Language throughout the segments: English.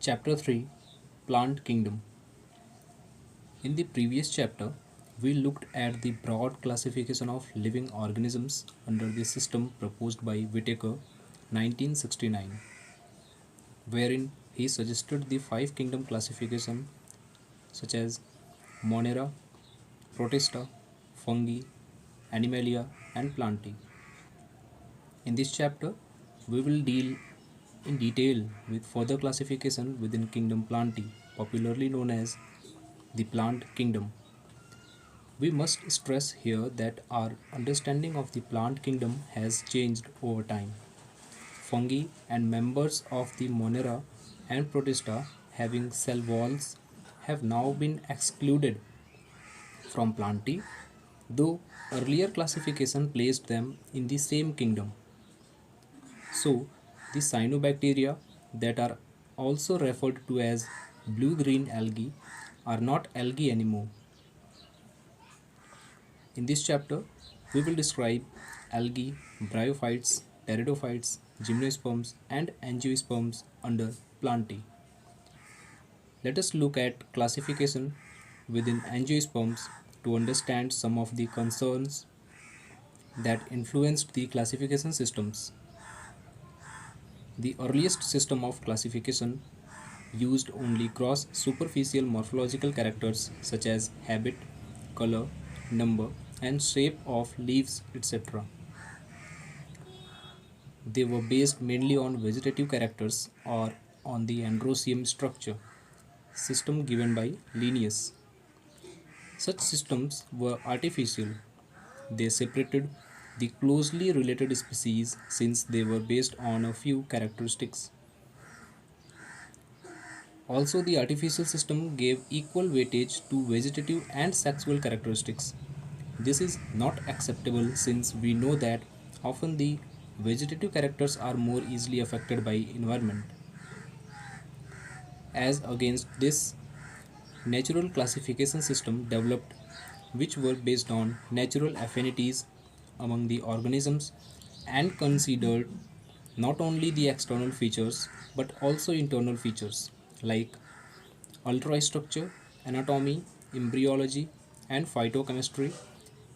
Chapter 3, Plant Kingdom. In the previous chapter, we looked at the broad classification of living organisms under the system proposed by Whittaker 1969, wherein he suggested the five kingdom classification such as Monera, Protista, Fungi, Animalia, and Plantae. In this chapter, we will deal in detail with further classification within kingdom Plantae, popularly known as the plant kingdom. We must stress here that our understanding of the plant kingdom has changed over time. Fungi and members of the Monera and Protista having cell walls have now been excluded from Plantae, though earlier classification placed them in the same kingdom. So, the cyanobacteria that are also referred to as blue-green algae are not algae anymore. In this chapter, we will describe algae, bryophytes, pteridophytes, gymnosperms, and angiosperms under Plantae. Let us look at classification within angiosperms to understand some of the concerns that influenced the classification systems. The earliest system of classification used only gross superficial morphological characters such as habit, color, number, and shape of leaves, etc. They were based mainly on vegetative characters or on the androecium structure system given by Linnaeus. Such systems were artificial. They separated the closely related species since they were based on a few characteristics. Also, the artificial system gave equal weightage to vegetative and sexual characteristics. This is not acceptable since we know that often the vegetative characters are more easily affected by environment. As against this, natural classification system developed which were based on natural affinities among the organisms and considered not only the external features but also internal features like ultrastructure, anatomy, embryology, and phytochemistry.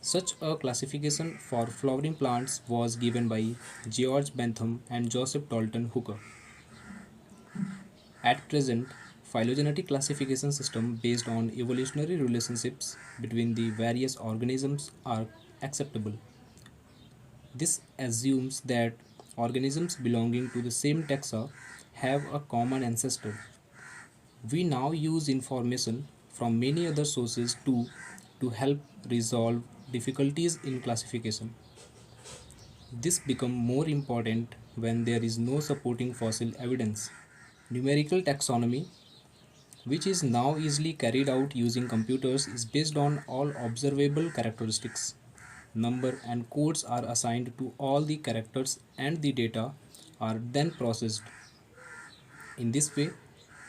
Such a classification for flowering plants was given by George Bentham and Joseph Dalton Hooker. At present, phylogenetic classification system based on evolutionary relationships between the various organisms are acceptable. This assumes that organisms belonging to the same taxa have a common ancestor. We now use information from many other sources too to help resolve difficulties in classification. This becomes more important when there is no supporting fossil evidence. Numerical taxonomy, which is now easily carried out using computers, is based on all observable characteristics. Number and codes are assigned to all the characters and the data are then processed. In this way,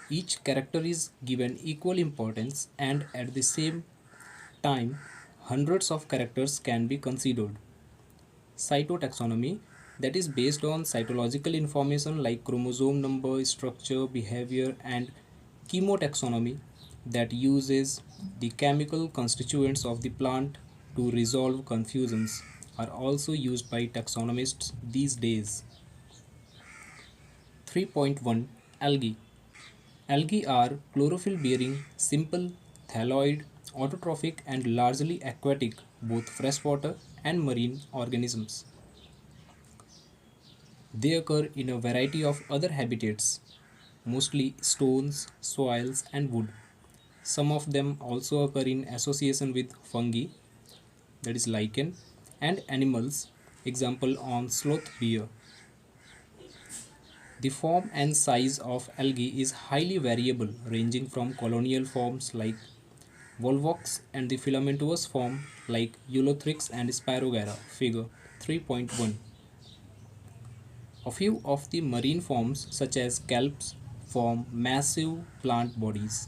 each character is given equal importance and at the same time, hundreds of characters can be considered. Cytotaxonomy, that is based on cytological information like chromosome number, structure, behavior, and chemotaxonomy that uses the chemical constituents of the plant to resolve confusions are also used by taxonomists these days. 3.1 Algae. Algae are chlorophyll bearing, simple, thalloid, autotrophic, and largely aquatic, both freshwater and marine organisms. They occur in a variety of other habitats, mostly stones, soils, and wood. Some of them also occur in association with fungi, that is lichen, and animals, example on sloth bear. The form and size of algae is highly variable, ranging from colonial forms like volvox and the filamentous form like Eulothrix and Spirogara, figure 3.1. A few of the marine forms, such as kelps, form massive plant bodies.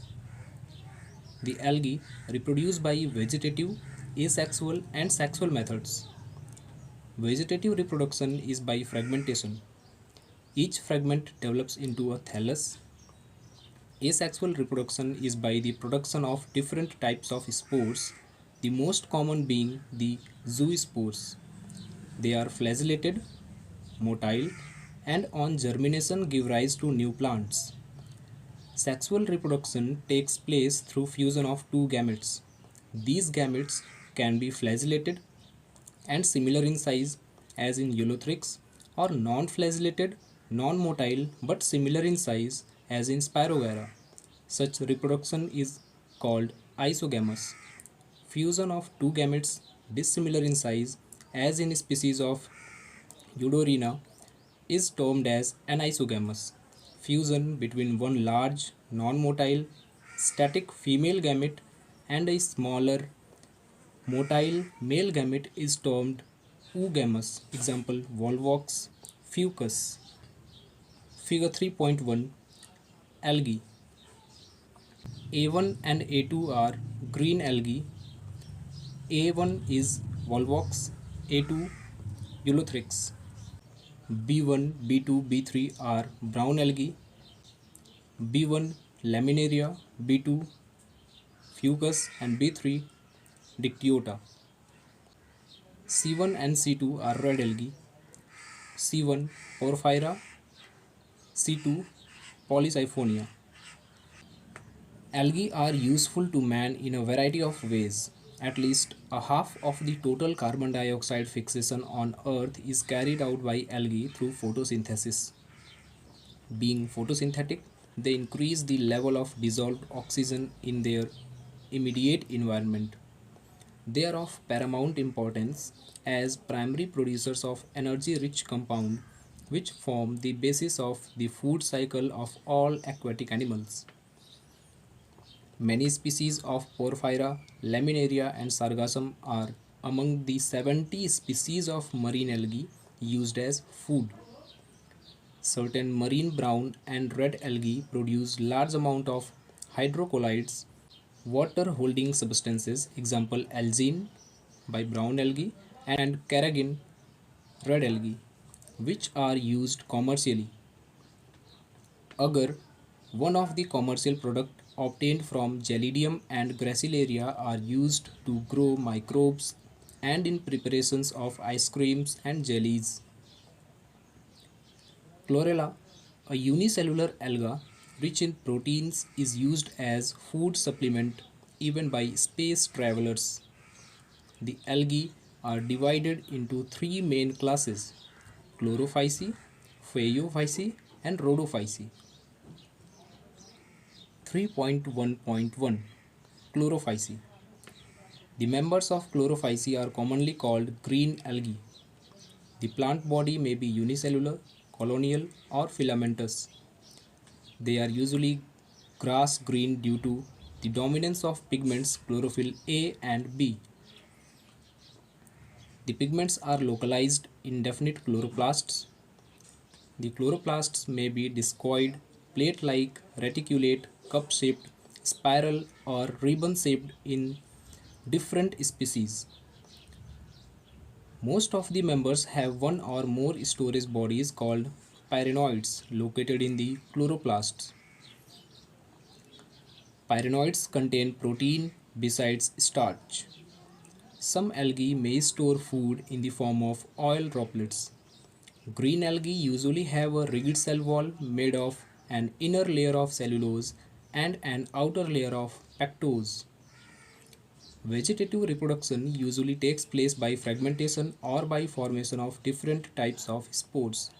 The algae reproduce by vegetative, asexual, and sexual methods. Vegetative reproduction is by fragmentation. Each fragment develops into a thallus. Asexual reproduction is by the production of different types of spores, the most common being the zoospores. They are flagellated, motile, and on germination give rise to new plants. Sexual reproduction takes place through fusion of two gametes. These gametes can be flagellated and similar in size as in Eulothrix, or non-flagellated, non-motile but similar in size as in Spirogyra. Such reproduction is called isogamous. Fusion of two gametes dissimilar in size as in species of Eudorina is termed as anisogamous. Fusion between one large non-motile static female gamete and a smaller motile male gamete is termed oogamous. Example Volvox fucus. Figure 3.1 Algae. A1 and A2 are green algae. A1 is Volvox, A2 Eulothrix. B1, B2, B3 are brown algae. B1 Laminaria, B2 Fucus and B3 Dictyota. C1 and C2 are red algae. C1 Porphyra, C2 Polysiphonia. Algae are useful to man in a variety of ways. At least a half of the total carbon dioxide fixation on Earth is carried out by algae through photosynthesis. Being photosynthetic, they increase the level of dissolved oxygen in their immediate environment. They are of paramount importance as primary producers of energy rich compound which form the basis of the food cycle of all aquatic animals. Many species of Porphyra, Laminaria and Sargassum are among the 70 species of marine algae used as food. Certain marine brown and red algae produce large amount of hydrocolloids, water holding substances, example algine by brown algae and carrageen red algae, which are used commercially. Agar, one of the commercial products obtained from Gelidium and Gracilaria are used to grow microbes and in preparations of ice creams and jellies. Chlorella, a unicellular alga rich in proteins, is used as food supplement even by space travelers. The algae are divided into three main classes: Chlorophyceae, Phaeophyceae, and Rhodophyceae. 3.1.1 Chlorophyceae. The members of Chlorophyceae are commonly called green algae. The plant body may be unicellular, colonial, or filamentous. They are usually grass green due to the dominance of pigments chlorophyll A and B. The pigments are localized in definite chloroplasts. The chloroplasts may be discoid, plate-like, reticulate, cup-shaped, spiral, or ribbon-shaped in different species. Most of the members have one or more storage bodies called pyrenoids located in the chloroplasts. Pyrenoids contain protein besides starch. Some algae may store food in the form of oil droplets. Green algae usually have a rigid cell wall made of an inner layer of cellulose and an outer layer of pectose. Vegetative reproduction usually takes place by fragmentation or by formation of different types of spores.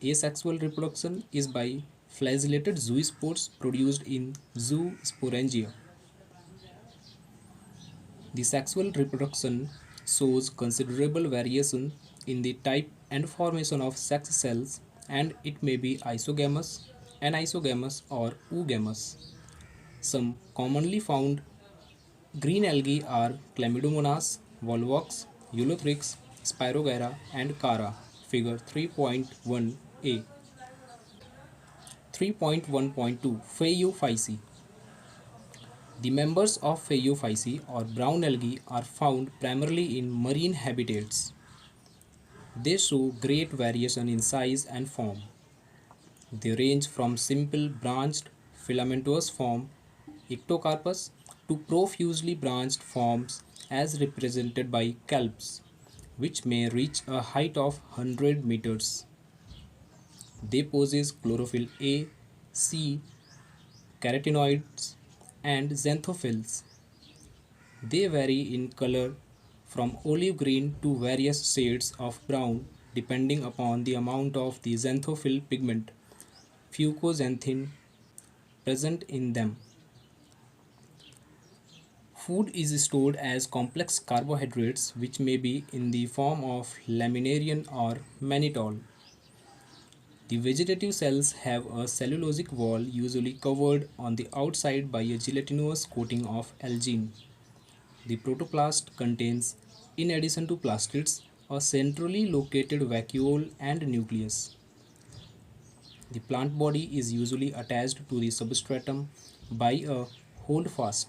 Asexual reproduction is by flagellated zoospores produced in zoosporangia. The sexual reproduction shows considerable variation in the type and formation of sex cells, and it may be isogamous, anisogamous, or oogamous. Some commonly found green algae are Chlamydomonas, Volvox, Eulothrix, Spirogyra, and Cara. Figure 3.1a. 3.1.2 Phaeophyceae. The members of Phaeophyceae or brown algae are found primarily in marine habitats. They show great variation in size and form. They range from simple branched filamentous form ectocarpus to profusely branched forms as represented by calps, which may reach a height of 100 meters. They possess chlorophyll A, C, carotenoids, and xanthophylls. They vary in color from olive green to various shades of brown depending upon the amount of the xanthophyll pigment fucoxanthin present in them. Food is stored as complex carbohydrates which may be in the form of laminarian or mannitol. The vegetative cells have a cellulosic wall usually covered on the outside by a gelatinous coating of algin. The protoplast contains, in addition to plastids, a centrally located vacuole and nucleus. The plant body is usually attached to the substratum by a holdfast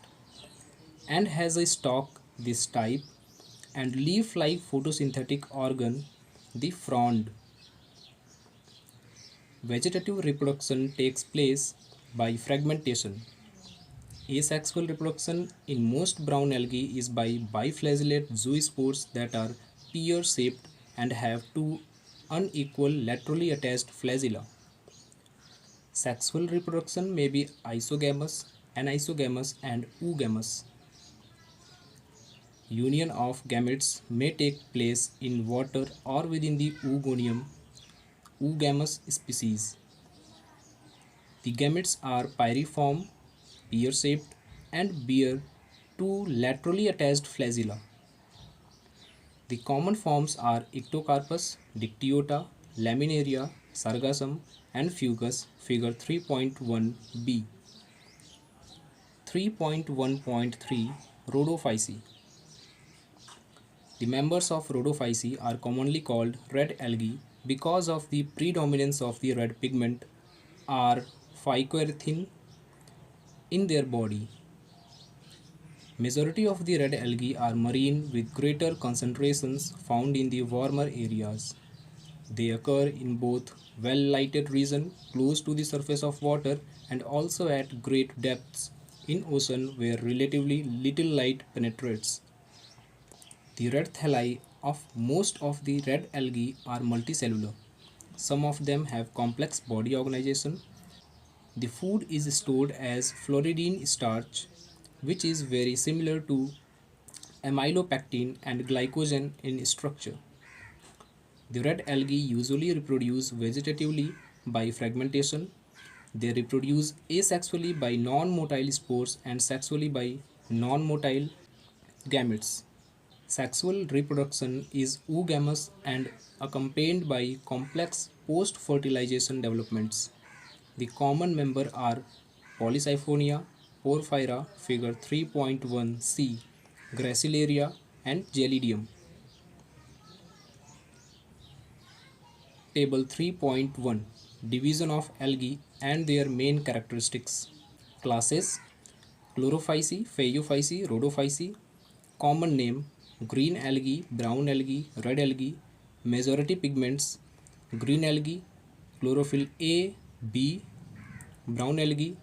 and has a stalk this type and leaf-like photosynthetic organ, the frond. Vegetative reproduction takes place by fragmentation. Asexual reproduction in most brown algae is by biflagellate zoospores that are pear-shaped and have two unequal laterally attached flagella. Sexual reproduction may be isogamous, anisogamous, and oogamous. Union of gametes may take place in water or within the oogonium, oogamous species. The gametes are pyriform, pear-shaped, and bear two laterally attached flagella. The common forms are Ectocarpus, Dictyota, Laminaria, Sargassum, and Fugus, figure 3.1b. 3.1.3 Rhodophyceae. The members of Rhodophyceae are commonly called red algae because of the predominance of the red pigment or phycoerythrin in their body. Majority of the red algae are marine with greater concentrations found in the warmer areas. They occur in both well-lighted regions close to the surface of water and also at great depths in ocean where relatively little light penetrates. The red thalli of most of the red algae are multicellular. Some of them have complex body organization. The food is stored as floridine starch, which is very similar to amylopectin and glycogen in structure. The red algae usually reproduce vegetatively by fragmentation. They reproduce asexually by non-motile spores and sexually by non-motile gametes. Sexual reproduction is oogamous and accompanied by complex post-fertilization developments. The common members are Polysiphonia, Porphyra, figure 3.1c, Gracilaria, and Gelidium. Table 3.1 Division of algae and their main characteristics. Classes: Chlorophyceae, Phaeophyceae, Rhodophyceae. Common name: green algae, brown algae, red algae. Majority pigments: green algae, chlorophyll A, B. Brown algae,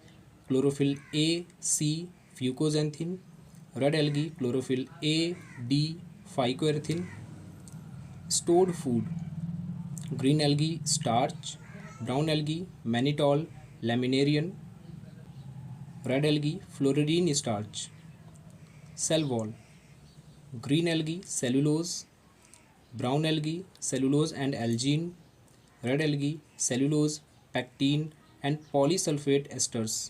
chlorophyll A, C, fucoxanthin. Red algae, chlorophyll A, D, phycoerythrin. Stored food: green algae, starch. Brown algae, mannitol, laminarian. Red algae, floridine starch. Cell wall: green algae, cellulose. Brown algae, cellulose and algine. Red algae, cellulose, pectin, and polysulfate esters.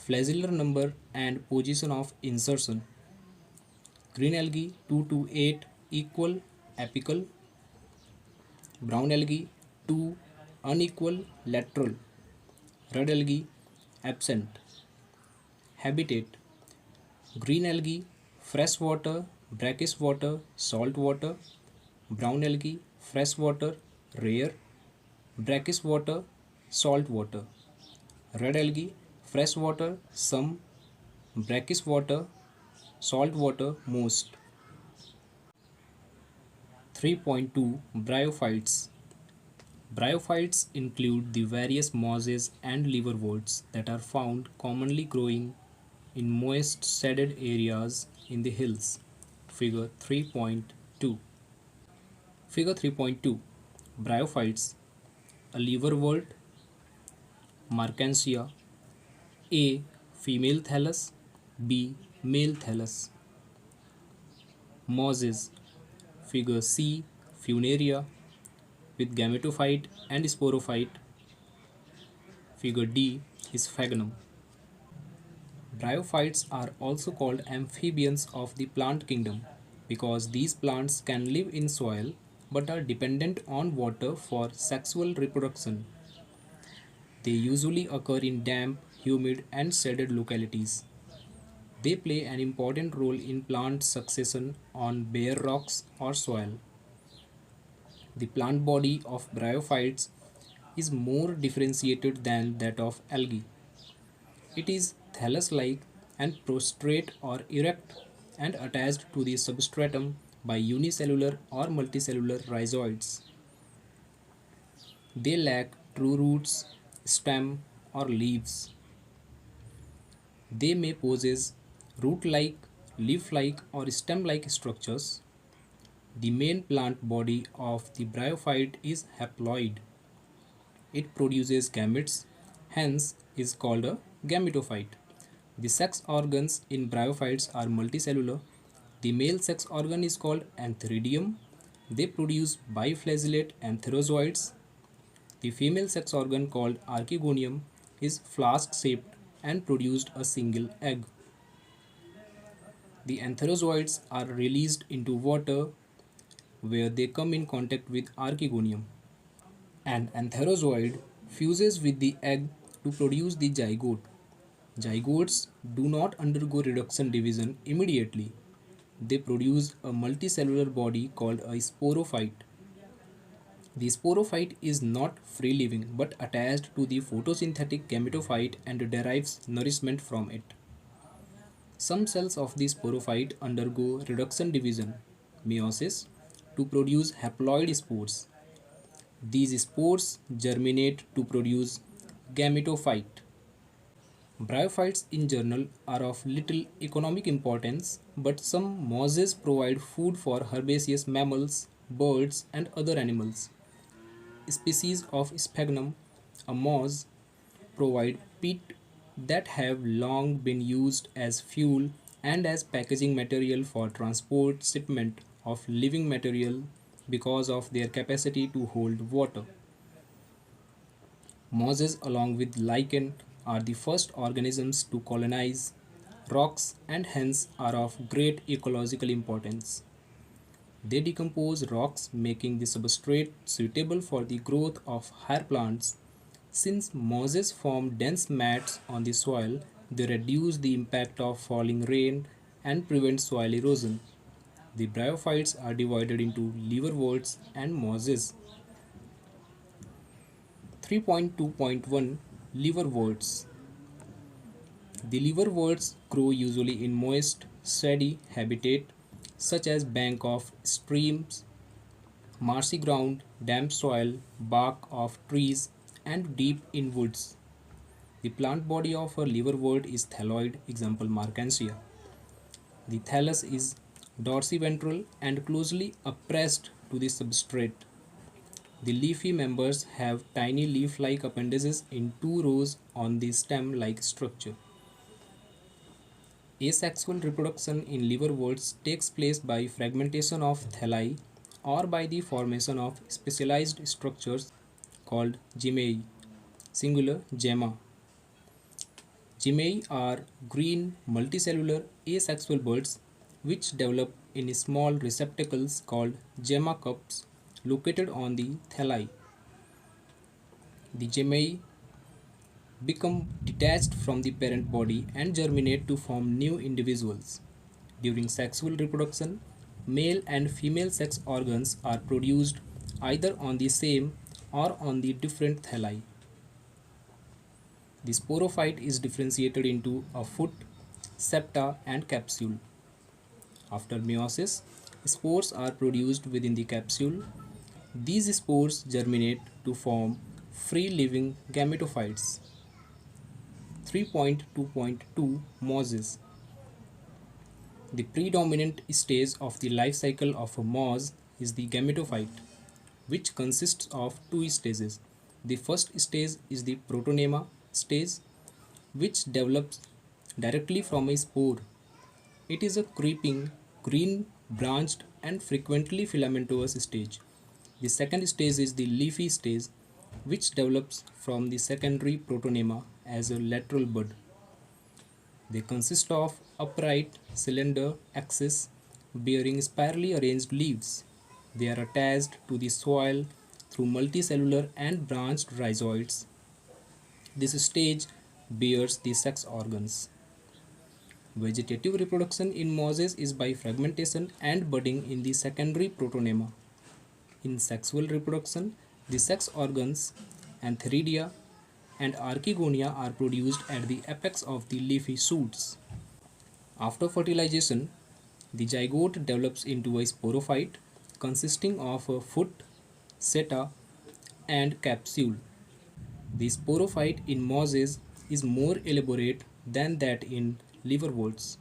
Flagellar number and position of insertion. Green algae 2 to 8 equal apical. Brown algae 2 unequal lateral. Red algae absent. Habitat: green algae freshwater, brackish water, salt water. Brown algae freshwater, rare, brackish water, salt water. Red algae freshwater, some, brackish water, salt water, most. 3.2 Bryophytes. Bryophytes include the various mosses and liverworts that are found commonly growing in moist shaded areas in the hills. Figure 3.2. Figure 3.2. Bryophytes, a liverwort, Markansia, A. Female thallus, B. Male thallus. Mosses, figure C. Funaria with gametophyte and sporophyte. Figure D is sphagnum. Bryophytes are also called amphibians of the plant kingdom because these plants can live in soil but are dependent on water for sexual reproduction. They usually occur in damp, humid, and shaded localities. They play an important role in plant succession on bare rocks or soil. The plant body of bryophytes is more differentiated than that of algae. It is thallus-like and prostrate or erect and attached to the substratum by unicellular or multicellular rhizoids. They lack true roots, stem, or leaves. They may possess root-like, leaf-like, or stem-like structures. The main plant body of the bryophyte is haploid. It produces gametes, hence is called a gametophyte. The sex organs in bryophytes are multicellular. The male sex organ is called antheridium. They produce biflagellate antherozoids. The female sex organ called archegonium is flask-shaped and produced a single egg. The antherozoids are released into water where they come in contact with archegonium. An antherozoid fuses with the egg to produce the zygote. Zygotes do not undergo reduction division immediately. They produce a multicellular body called a sporophyte. The sporophyte is not free living but attached to the photosynthetic gametophyte and derives nourishment from it. Some cells of the sporophyte undergo reduction division, meiosis, to produce haploid spores. These spores germinate to produce gametophyte. Bryophytes in general are of little economic importance, but some mosses provide food for herbaceous mammals, birds, and other animals. Species of sphagnum, a moss, provide peat that have long been used as fuel and as packaging material for transport shipment of living material because of their capacity to hold water. Mosses, along with lichen, are the first organisms to colonize rocks and hence are of great ecological importance. They decompose rocks, making the substrate suitable for the growth of higher plants. Since mosses form dense mats on the soil, they reduce the impact of falling rain and prevent soil erosion. The bryophytes are divided into liverworts and mosses. 3.2.1 Liverworts. The liverworts grow usually in moist, shady habitat such as bank of streams, marshy ground, damp soil, bark of trees, and deep in woods. The plant body of a liverwort is thalloid, example Markansia. The thallus is dorsiventral and closely oppressed to the substrate. The leafy members have tiny leaf-like appendages in two rows on the stem-like structure. Asexual reproduction in liverworts takes place by fragmentation of thalli or by the formation of specialized structures called gymae, singular gemma. Gymae are green multicellular asexual buds which develop in small receptacles called gemma cups located on the thalli. The gemmae become detached from the parent body and germinate to form new individuals. During sexual reproduction, male and female sex organs are produced either on the same or on the different thalli. The sporophyte is differentiated into a foot, septa, and capsule. After meiosis, spores are produced within the capsule. These spores germinate to form free living gametophytes. 3.2.2 Mosses. The predominant stage of the life cycle of a moss is the gametophyte, which consists of two stages. The first stage is the protonema stage, which develops directly from a spore. It is a creeping, green, branched, and frequently filamentous stage. The second stage is the leafy stage, which develops from the secondary protonema as a lateral bud. They consist of upright cylinder axis bearing spirally arranged leaves. They are attached to the soil through multicellular and branched rhizoids. This stage bears the sex organs. Vegetative reproduction in mosses is by fragmentation and budding in the secondary protonema. In sexual reproduction, the sex organs, antheridia, and archegonia are produced at the apex of the leafy shoots. After fertilization, the zygote develops into a sporophyte consisting of a foot, seta, and capsule. The sporophyte in mosses is more elaborate than that in liverworts.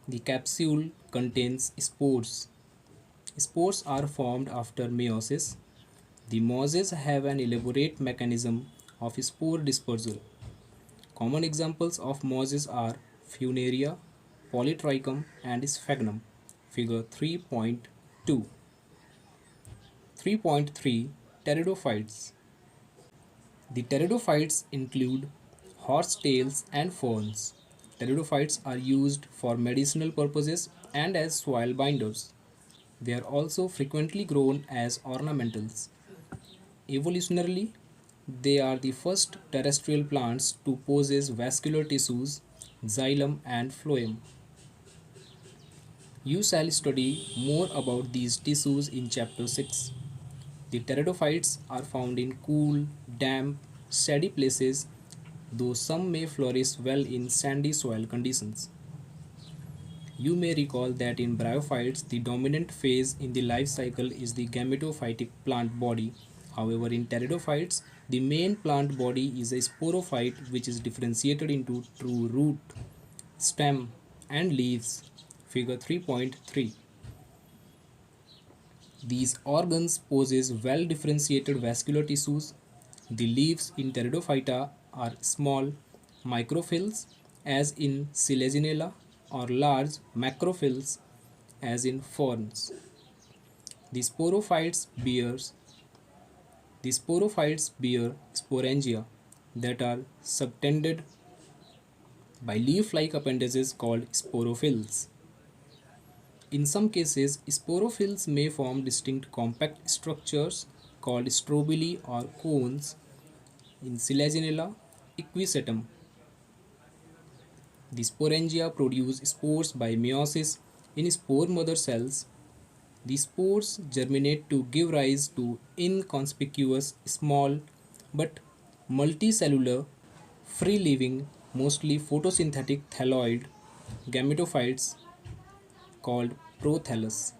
The capsule contains spores. Spores are formed after meiosis. The mosses have an elaborate mechanism of spore dispersal. Common examples of mosses are Funaria, Polytrichum, and Sphagnum. Figure 3.2. 3.3 Pteridophytes. The pteridophytes include horsetails and ferns. Pteridophytes are used for medicinal purposes and as soil binders. They are also frequently grown as ornamentals. Evolutionarily, they are the first terrestrial plants to possess vascular tissues, xylem and phloem. You shall study more about these tissues in Chapter 6. The pteridophytes are found in cool, damp, shady places, though some may flourish well in sandy soil conditions. You may recall that in bryophytes, the dominant phase in the life cycle is the gametophytic plant body. However, in pteridophytes, the main plant body is a sporophyte which is differentiated into true root, stem, and leaves. Figure 3.3. These organs possess well differentiated vascular tissues. The leaves in Pteridophyta are small microphyls as in Selaginella or large macrophyls as in ferns. The sporophytes bears the sporophytes bear sporangia that are subtended by leaf-like appendages called sporophylls. In some cases, sporophylls may form distinct compact structures called strobili or cones. In Selaginella equisetum, the sporangia produce spores by meiosis in spore mother cells. The spores germinate to give rise to inconspicuous, small but multicellular, free-living, mostly photosynthetic thalloid gametophytes called prothallus.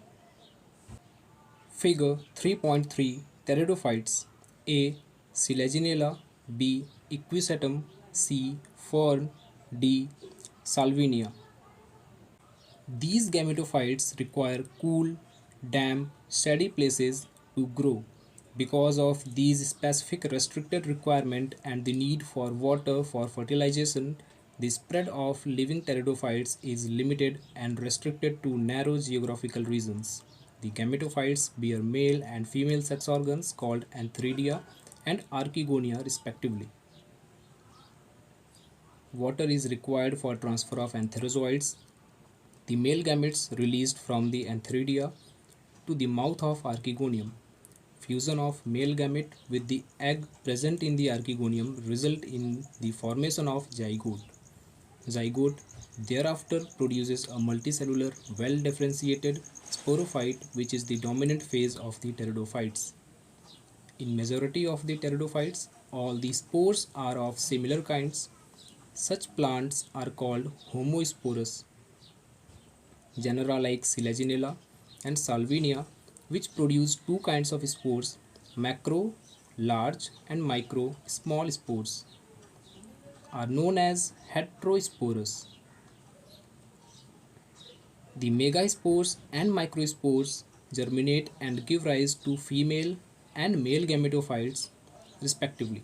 Figure 3.3 Pteridophytes. A. Selaginella. B. Equisetum. C. Fern. D. Salvinia. These gametophytes require cool, damp, shady places to grow. Because of these specific restricted requirement and the need for water for fertilization, the spread of living pteridophytes is limited and restricted to narrow geographical regions. The gametophytes bear male and female sex organs called antheridia and archegonia respectively. Water is required for transfer of antherozoids. The male gametes released from the antheridia to the mouth of archegonium. Fusion of male gamete with the egg present in the archegonium result in the formation of zygote. Zygote thereafter produces a multicellular, well-differentiated sporophyte which is the dominant phase of the pteridophytes. In majority of the pteridophytes, all the spores are of similar kinds. Such plants are called homosporous. Genera like Selaginella and Salvinia, which produce two kinds of spores, macro, large, and micro small spores are known as heterospores. The megaspores and microspores germinate and give rise to female and male gametophytes respectively.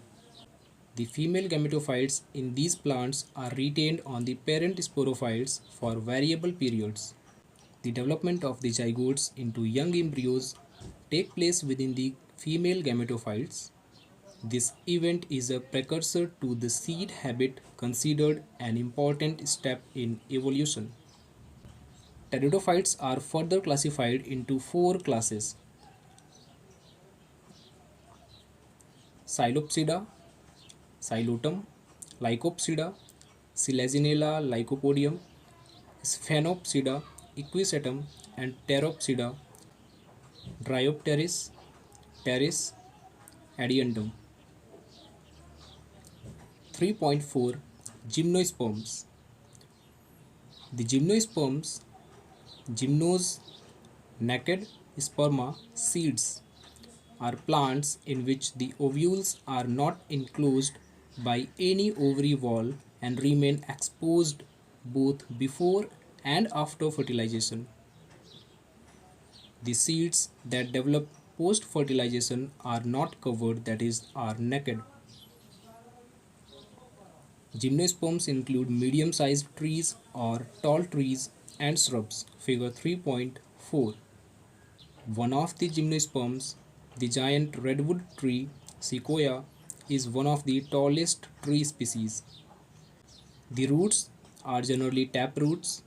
The female gametophytes in these plants are retained on the parent sporophytes for variable periods. The development of the zygotes into young embryos take place within the female gametophytes. This event is a precursor to the seed habit, considered an important step in evolution. Pteridophytes are further classified into four classes: Psilopsida, Psilotum, Lycopsida, Selaginella lycopodium, Sphenopsida, Equisetum, and Pteropsida, Dryopteris, Pteris, Adiantum. 3.4 Gymnosperms. The gymnosperms, gymnos, naked sperma, seeds, are plants in which the ovules are not enclosed by any ovary wall and remain exposed both before and after fertilization. The seeds that develop post fertilization are not covered, that is, are naked. Gymnosperms include medium sized trees or tall trees and shrubs. Figure 3.4. One of the gymnosperms, the giant redwood tree sequoia, is one of the tallest tree species. The roots are generally tap roots.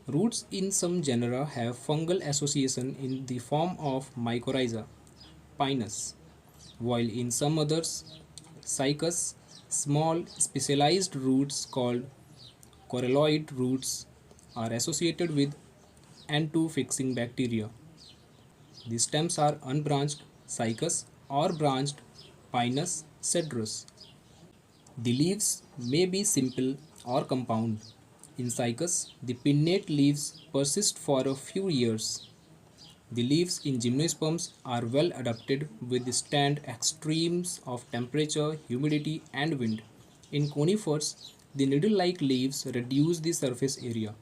Roots in some genera have fungal association in the form of mycorrhiza, pinus, while in some others, cycas, small specialized roots called coralloid roots are associated with N2-fixing bacteria. The stems are unbranched, cycas, or branched, pinus, cedrus. The leaves may be simple or compound. In cycas, the pinnate leaves persist for a few years. The leaves in gymnosperms are well adapted to withstand extremes of temperature, humidity, and wind. In conifers, the needle-like leaves reduce the surface area.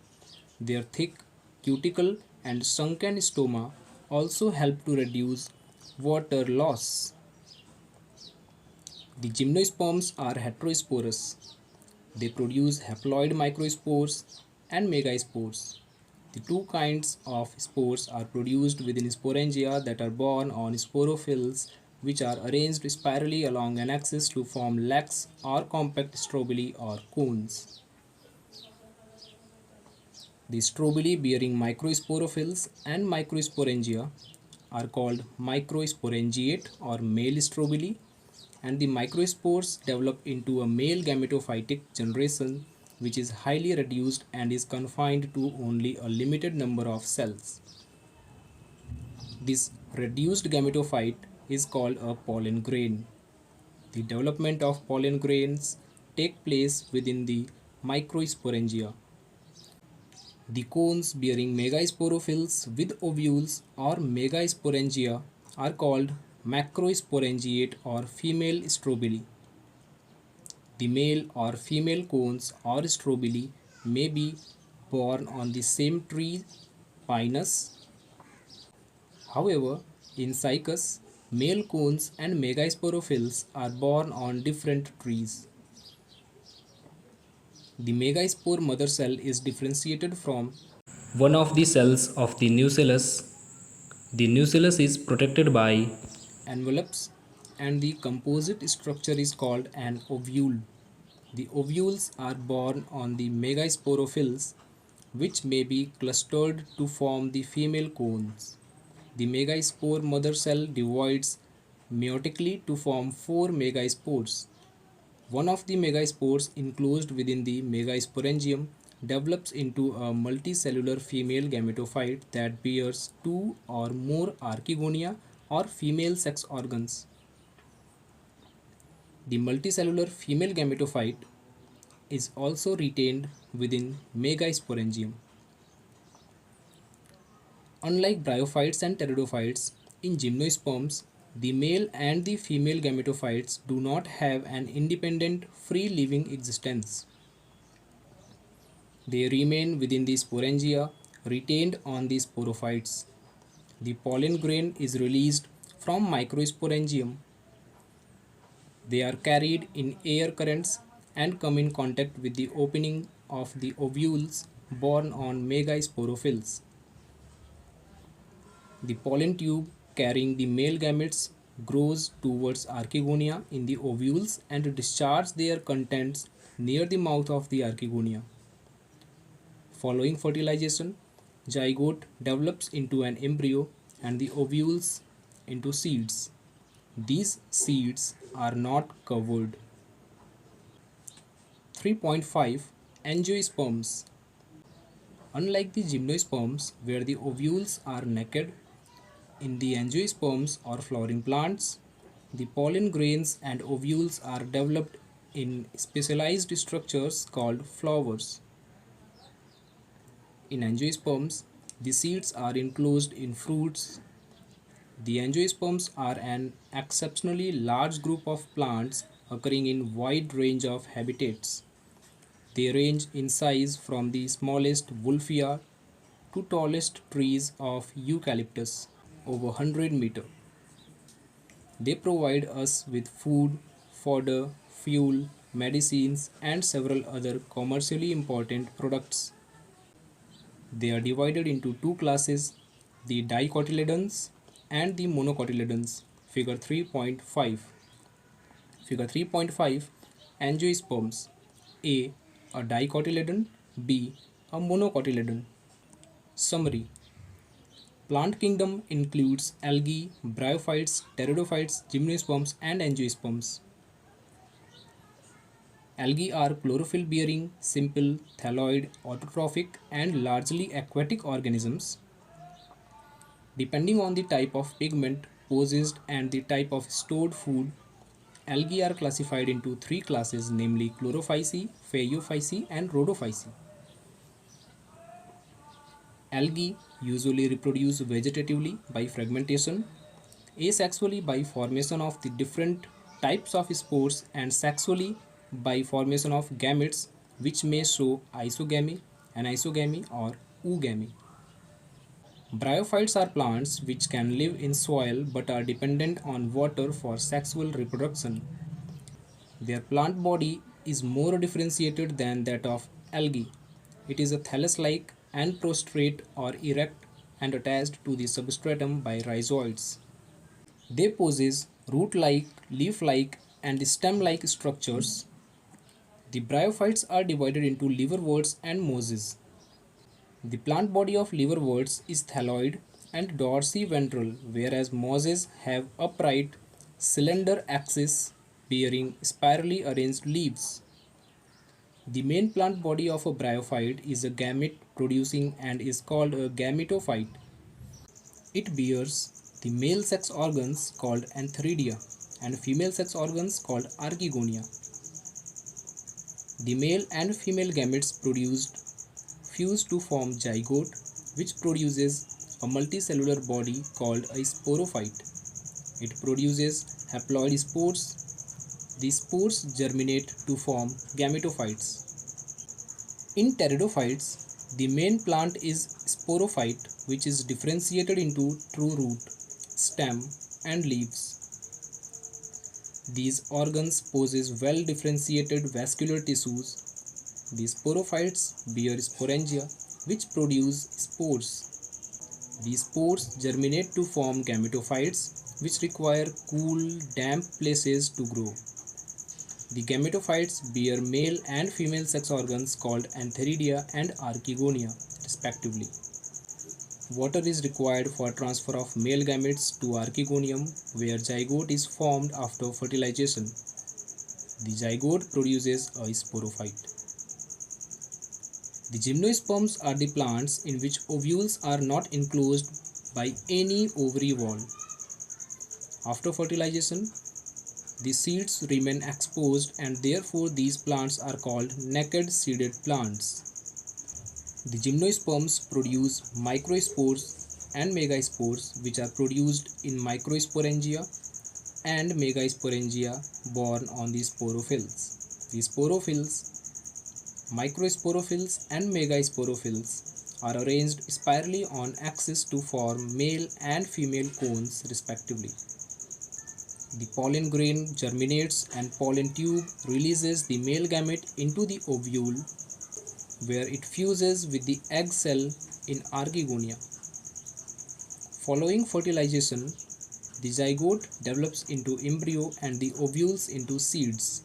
Their thick cuticle and sunken stoma also help to reduce water loss. The gymnosperms are heterosporous. They produce haploid microspores and megaspores. The two kinds of spores are produced within sporangia that are borne on sporophylls, which are arranged spirally along an axis to form lax or compact strobili or cones. The strobili bearing microsporophylls and microsporangia are called microsporangiate or male strobili, and the microspores develop into a male gametophytic generation which is highly reduced and is confined to only a limited number of cells. This reduced gametophyte is called a pollen grain. The development of pollen grains take place within the microsporangia. The cones bearing megasporophylls with ovules or megasporangia are called macrosporangiate or female strobili. The male or female cones or strobili may be borne on the same tree, pinus. However, in cycas, male cones and megasporophylls are borne on different trees. The megaspore mother cell is differentiated from one of the cells of the nucellus. The nucellus is protected by envelopes and the composite structure is called an ovule. The ovules are borne on the megasporophylls, which may be clustered to form the female cones. The megaspore mother cell divides meiotically to form four megaspores. One of the megaspores enclosed within the megasporangium develops into a multicellular female gametophyte that bears two or more archegonia or female sex organs. The multicellular female gametophyte is also retained within megasporangium. Unlike bryophytes and pteridophytes, in gymnosperms, The male and the female gametophytes do not have an independent, free living existence. They remain within the sporangia, retained on the sporophytes. The pollen grain is released from microsporangium. They are carried in air currents and come in contact with the opening of the ovules borne on megasporophylls. The pollen tube carrying the male gametes grows towards archegonia in the ovules and discharges their contents near the mouth of the archegonia. Following fertilization, zygote develops into an embryo and the ovules into seeds. These seeds are not covered. 3.5 Angiosperms. Unlike the gymnosperms, where the ovules are naked, in the angiosperms or flowering plants, the pollen grains and ovules are developed in specialized structures called flowers. In angiosperms, the seeds are enclosed in fruits. The angiosperms are an exceptionally large group of plants occurring in wide range of habitats. They range in size from the smallest wolffia to tallest trees of eucalyptus over 100 meter. They provide us with food, fodder, fuel, medicines and several other commercially important products. They are divided into two classes, the dicotyledons and the monocotyledons. Figure 3.5. Figure 3.5 Angiosperms. A dicotyledon. B. A monocotyledon. Summary. Plant kingdom includes algae, bryophytes, pteridophytes, gymnosperms and angiosperms. Algae are chlorophyll bearing, simple, thalloid, autotrophic and largely aquatic organisms. Depending on the type of pigment possessed and the type of stored food, algae are classified into three classes, namely chlorophyceae, phaeophyceae and rhodophyceae. Algae usually reproduce vegetatively by fragmentation, asexually by formation of the different types of spores, and sexually by formation of gametes which may show isogamy, anisogamy or oogamy. Bryophytes are plants which can live in soil but are dependent on water for sexual reproduction. Their plant body is more differentiated than that of algae. It is a thallus-like and prostrate or erect and attached to the substratum by rhizoids. They possess root-like, leaf-like and stem-like structures. The bryophytes are divided into liverworts and mosses. The plant body of liverworts is thalloid and dorsiventral, whereas mosses have upright, cylinder axis bearing spirally arranged leaves. The main plant body of a bryophyte is a gamete producing and is called a gametophyte. It bears the male sex organs called antheridia and female sex organs called archegonia. The male and female gametes produced fuse to form zygote, which produces a multicellular body called a sporophyte. It produces haploid spores. The spores germinate to form gametophytes. In pteridophytes, the main plant is sporophyte, which is differentiated into true root, stem, and leaves. These organs possess well differentiated vascular tissues. The sporophytes bear sporangia, which produce spores. These spores germinate to form gametophytes, which require cool, damp places to grow. The gametophytes bear male and female sex organs called antheridia and archegonia, respectively. Water is required for transfer of male gametes to archegonium, where zygote is formed after fertilization. The zygote produces a sporophyte. The gymnosperms are the plants in which ovules are not enclosed by any ovary wall. After fertilization, the seeds remain exposed and therefore these plants are called naked seeded plants. The gymnosperms produce microspores and megaspores which are produced in microsporangia and megasporangia born on the sporophylls. The sporophylls, microsporophylls, and megasporophylls are arranged spirally on axis to form male and female cones respectively. The pollen grain germinates and pollen tube releases the male gamete into the ovule where it fuses with the egg cell in archegonia. Following fertilization, the zygote develops into embryo and the ovules into seeds.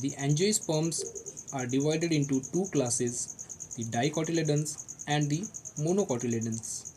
The angiosperms are divided into two classes, the dicotyledons and the monocotyledons.